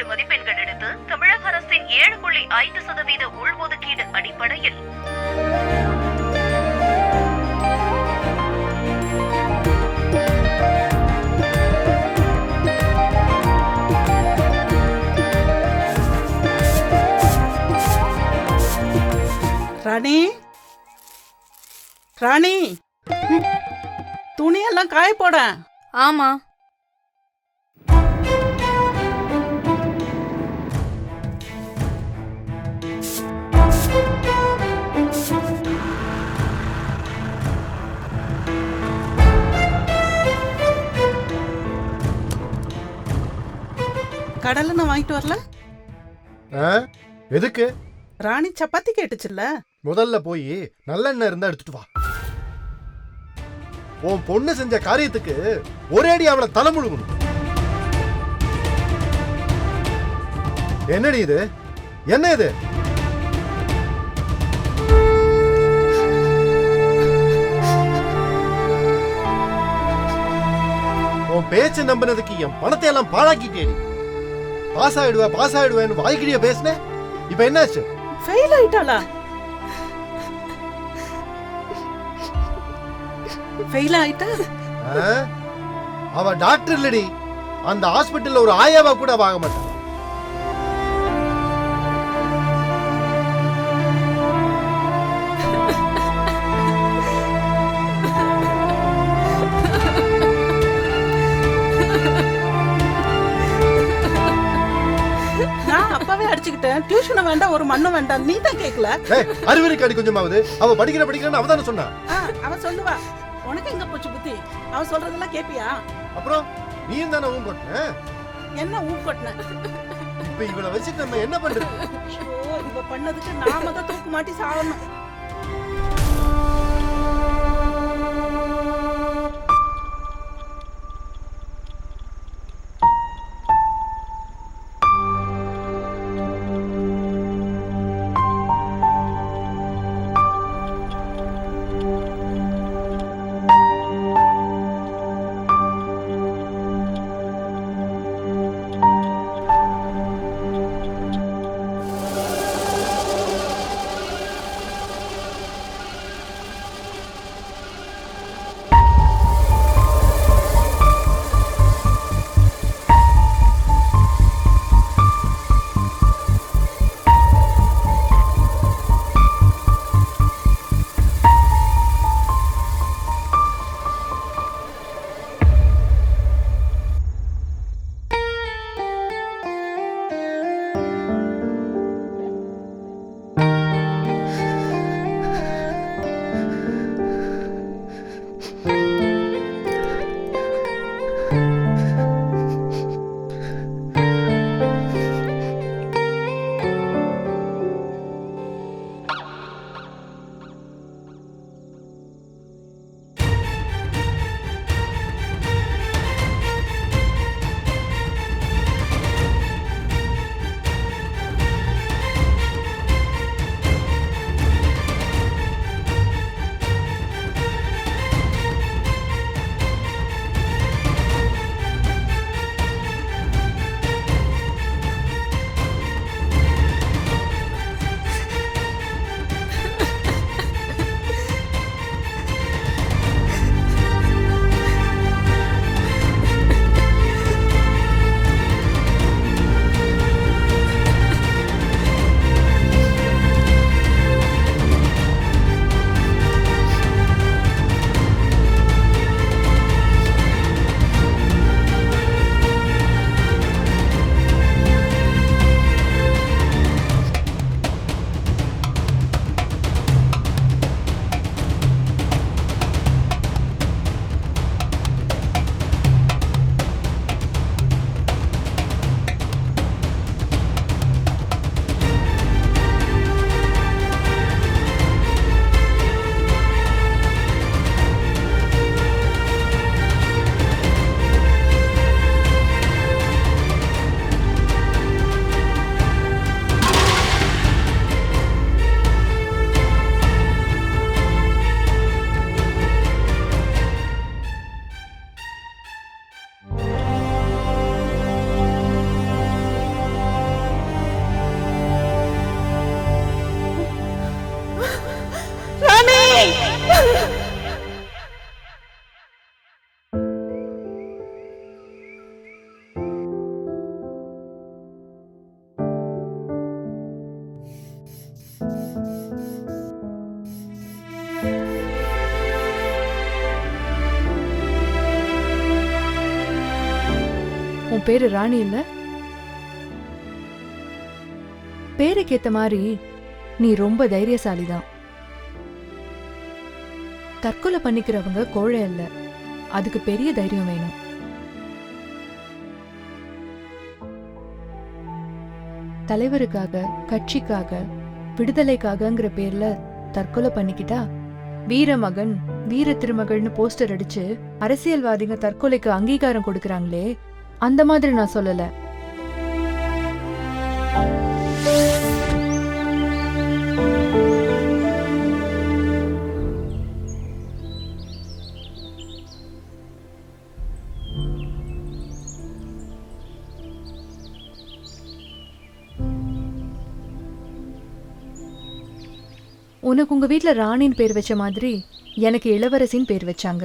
மதிப்பெண்கள் எடுத்து தமிழக அரசின் 7.5% உள்ஒதுக்கீடு அடிப்படையில் ராணி ராணி துணியெல்லாம் காய போட. ஆமா. கடலை நான் வாங்கிட்டு வரல. எதுக்கு? ராணி சப்பாத்தி கேட்டுச்சுல்ல. முதல்ல போய் நல்லெண்ணெய் இருந்தா எடுத்துட்டு வா. உன் பொண்ணு செஞ்ச காரியத்துக்கு ஒரே அடி அவளை தலை முழுகணும். என்னடி இது? என்ன இது? உன் பேச்சு நம்பினதுக்கு என் பணத்தை எல்லாம் பாழாக்கிட்டேடி. பாஸ் ஆயிடுவேன்னு வாய்க்கிடிய பேசின. இப்ப என்னாச்சு? ஃபெயில் ஆயிட்டாளா? ஃபெயில் ஆயிட்டா? அவ டாக்டர் இல்லடி. அந்த ஹாஸ்பிட்டல்ல ஒரு ஆயாவா கூட வாங்க மாட்டான். நான் அப்பவே அடிச்சுக்கிட்டேன். டியூஷன் வேண்டாம், ஒரு மண்ணும் வேண்டாம். நீ தான் கேட்கல. அறிவுரைக்கு அடி கொஞ்சமாவது. அவ படிக்கிறேன்னு அவ தானே சொன்னா. அவ சொல்லுவா. உனக்கு எங்க போச்சு புத்தி? அவ சொல்றதெல்லாம் கேப்பியா? அப்புறம் நீயும் தானே ஊன் கொட்டின. என்ன ஊன் கொட்டின? இப்ப இவளை வச்சுட்டு நம்ம என்ன பண்றது? இவ பண்ணதுக்கு நாம தான் தூக்கு மாட்டி சாவணும். பேரு ராணி இல்ல? பேருக்கு ஏத்த மாதிரி நீ ரொம்ப தைரியசாலிதான். தற்கொலை பண்ணிக்கிறவங்க கோழை இல்ல, அதுக்கு பெரிய தைரியம் வேணும். தலைவருக்காக, கட்சிக்காக, விடுதலைக்காகங்கிற பேர்ல தற்கொலை பண்ணிக்கிட்டா வீரமகன் வீர திருமகள்னு போஸ்டர் அடிச்சு அரசியல்வாதிங்க தற்கொலைக்கு அங்கீகாரம் கொடுக்கறாங்களே, அந்த மாதிரி நான் சொல்லல. உனக்கு உங்க வீட்ல ராணின்னு பேர் வச்ச மாதிரி எனக்கு இளவரசின்னு பேர் வச்சாங்க.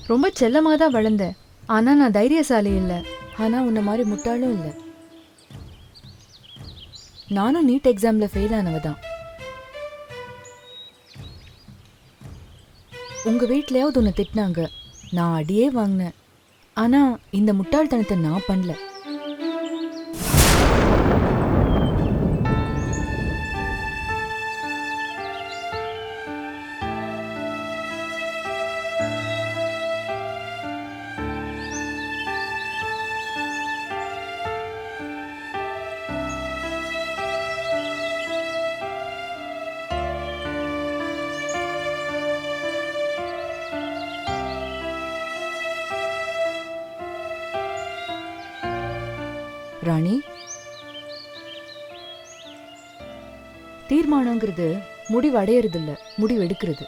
ரொம்ப செல்லமா தான் வளர்ந்தேன். ஆனா நான் தைரியசாலி இல்ல. ஆனா உன்ன மாதிரி முட்டாளும் இல்ல. நானும் நீட் எக்ஸாம்ல ஃபெயில் ஆனவதான். உங்க வீட்லயாவது உன்னை திட்டினாங்க, நான் அடியே வாங்கினேன். ஆனா இந்த முட்டாள்தனத்தை நான் பண்ணல. ராணி, தீர்மானங்கிறது முடிவடையறது இல்ல, முடிவெடுக்கிறது.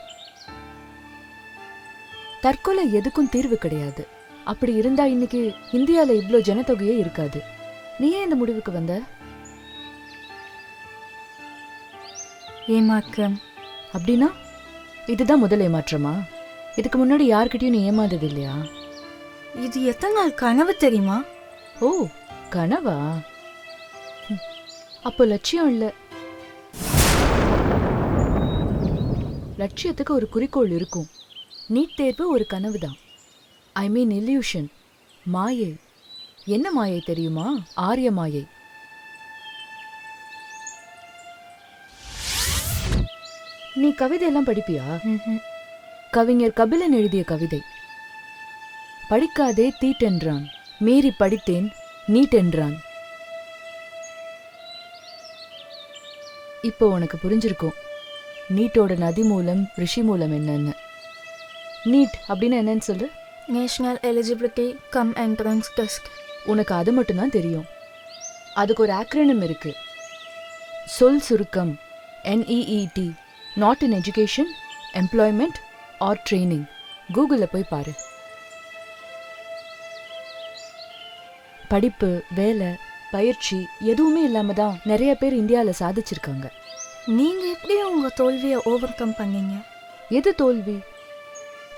தற்கொலை எதுக்கும் தீர்வு கிடையாது. அப்படி இருந்தா இன்னைக்கு இந்தியால இவ்ளோ ஜனத்தொகையே இருக்காது. நீ ஏன் இந்த முடிவுக்கு வந்த? ஏமாற்றம். அப்படின்னா இதுதான் முதல் ஏமாற்றமா? இதுக்கு முன்னாடி யார்கிட்டயும் நீ ஏமாந்தது இல்லையா? இது எத்தனை நாள் கனவு தெரியுமா? ஓ, கனவா? அப்போ லட்சியம் இல்ல. லட்சியத்துக்கு ஒரு குறிக்கோள் இருக்கும். நீட் தேர்வு ஒரு கனவுதான். ஐ மீன் இல்யூஷன், மாயை. என்ன மாயை தெரியுமா? ஆரிய மாயை. நீ கவிதையெல்லாம் படிப்பியா? கவிஞர் கபிலன் எழுதிய கவிதை. படிக்காதே தீட்டென்றான், மீறி படித்தேன் நீட் என்றான். இப்போ உனக்கு புரிஞ்சிருக்கும் நீட்டோட நதி மூலம் ரிஷி மூலம் என்னன்னு. நீட் அப்படின்னு என்னன்னு சொல்லு. National eligibility come entrance test. உனக்கு அது மட்டும்தான் தெரியும். அதுக்கு ஒரு ஆக்ரோனிம் இருக்கு. சொல் சுருக்கம் NEET. Not in education, employment R training. கூகுளில் போய் பாரு. படிப்பு, வேலை, பயிற்சி எதுவுமே இல்லாம தான் நிறைய பேர் இந்தியாவில் சாதிச்சிருக்காங்க. நீங்க எப்படி உங்க தோல்வியை ஓவர் கம் பண்ணீங்க? எது தோல்வி?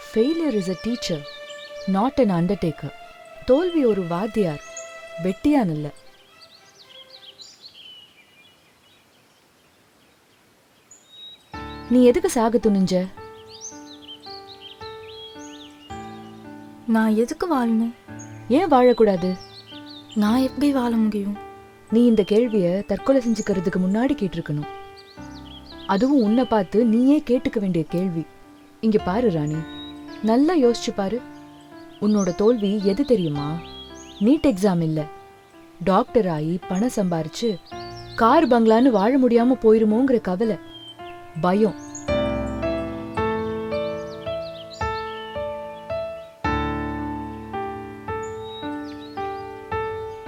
Failure is a teacher, not an undertaker. தோல்வி ஒரு வாத்தியார், வெட்டியான் இல்ல. நீ எதுக்கு சாக துணிஞ்ச? நான் எதுக்கு வாழணும்? ஏன் வாழக்கூடாது? நான் எப்படி வாழ முடியும்? நீ இந்த கேள்வியை தற்கொலை செஞ்சுக்கிறதுக்கு முன்னாடி கேட்டிருக்கணும். அதுவும் உன்னை பார்த்து நீயே கேட்டுக்க வேண்டிய கேள்வி. இங்க பாரு ராணி, நல்லா யோசிச்சு பாரு. உன்னோட தோல்வி எது தெரியுமா? நீட் எக்ஸாம் இல்ல. டாக்டர் ஆகி பணம் சம்பாரிச்சு கார் பங்களான்னு வாழ முடியாம போயிருமோங்கிற கவலை, பயம்.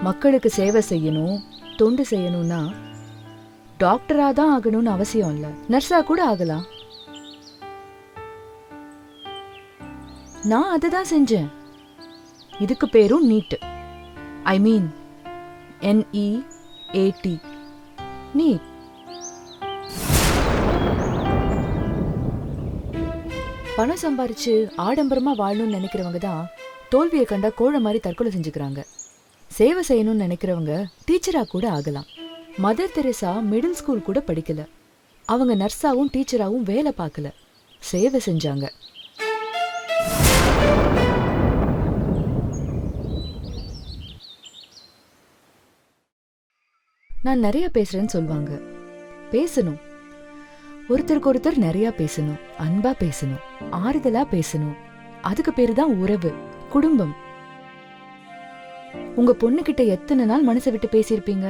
மக்களுக்கு சேவை செய்யணும், தொண்டு செய்யணும்னா டாக்டரா தான் ஆகணும்னு அவசியம் இல்ல. நர்ஸா கூட ஆகலாம். நான் அதுதான் செஞ்சேன். இதுக்கு பேரும் நீட். ஐ மீன் NEAT. நீட். பணம் சம்பாரிச்சு ஆடம்பரமா வாழணும்னு நினைக்கிறவங்க தான் தோல்வியை கண்டா கோழை மாதிரி தற்கொலை செஞ்சுக்கிறாங்க. சேவை செய்யணும்னு நினைக்கிறவங்க டீச்சரா கூட ஆகலாம். மதர் தெரேசா மிடில் ஸ்கூல் கூட படிக்கல. அவங்க நர்ஸாவும் டீச்சராவும் வேலை பார்க்கல, சேவை செஞ்சாங்க. நான் நிறைய பேசுறேன்னு சொல்லுவாங்க. பேசணும், ஒருத்தருக்கு ஒருத்தர் நிறைய பேசணும், அன்பா பேசணும், ஆறுதலா பேசணும். அதுக்கு பேரு தான் உறவு, குடும்பம். உங்க பொண்ணுகிட்ட எத்தனை நாள் மனசை விட்டு பேசியிருப்பீங்க?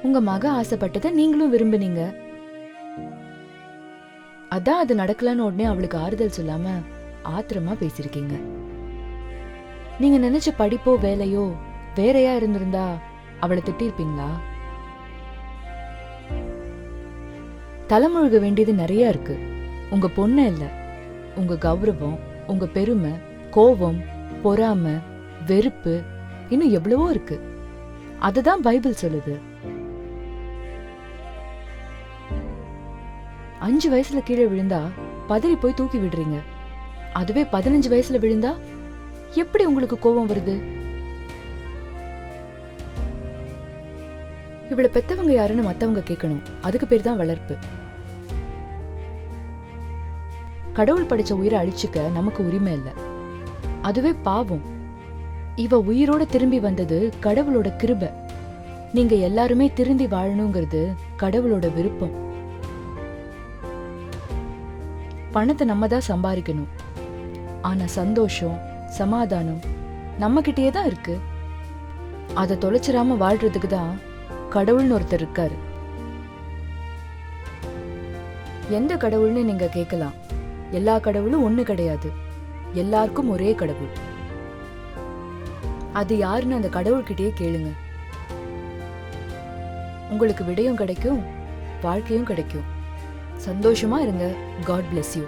உங்க மக ஆசைப்பட்டதை நீங்களும் விரும்புனீங்க. அதான் அது நடக்கலன்னு உடனே அவளுக்கு ஆறுதல் சொல்லாம ஆத்திரமா பேசிருக்கீங்க. நீங்க நினைச்ச படிப்போ வேலையோ வேறையா இருந்திருந்தா அவளை திட்டிருப்பீங்களா? தலைமுழுக வேண்டியது நிறைய இருக்கு. உங்க பொண்ணு இல்ல, உங்க கௌரவம், உங்க பெருமை, கோபம், பொறாமை, வெறுப்பு, இன்னும் எவ்வளவோ இருக்கு. அதுதான் பைபிள் சொல்லுது. 5 வயசுல கீழே விழுந்தா பதறி போய் தூக்கி விடுறீங்க. அதுவே 15 வயசுல விழுந்தா எப்படி உங்களுக்கு கோபம் வருது? இவளை பெத்தவங்க யாருன்னு மத்தவங்க கேட்கணும். அதுக்கு பேர் தான் வளர்ப்பு. கடவுள் படைச்ச உயிரை அழிச்சுக்க நமக்கு உரிமை இல்லை. அதுவே பாவம். இவ உயிரோட திரும்பி வந்தது கடவுளோட கிருபை. நீங்க எல்லாருமே திருந்தி வாழணுங்கிறது கடவுளோட விருப்பம். பணத்தை நம்ம தான் சம்பாதிக்கணும். ஆனா சந்தோஷம், சமாதானம் நம்ம கிட்டயே தான் இருக்கு. அதை தொலைச்சிடாம வாழ்றதுக்கு தான் கடவுள்னு ஒருத்தர் இருக்காரு. எந்த கடவுள்னு நீங்க கேட்கலாம். எல்லா கடவுளும் ஒண்ணு கிடையாது. எல்லாருக்கும் ஒரே கடவுள். அது யாருன்னு அந்த கடவுள்கிட்டயே கேளுங்க. உங்களுக்கு விடையும் கிடைக்கும், வாழ்க்கையும் கிடைக்கும். சந்தோஷமா இருங்க. God bless you.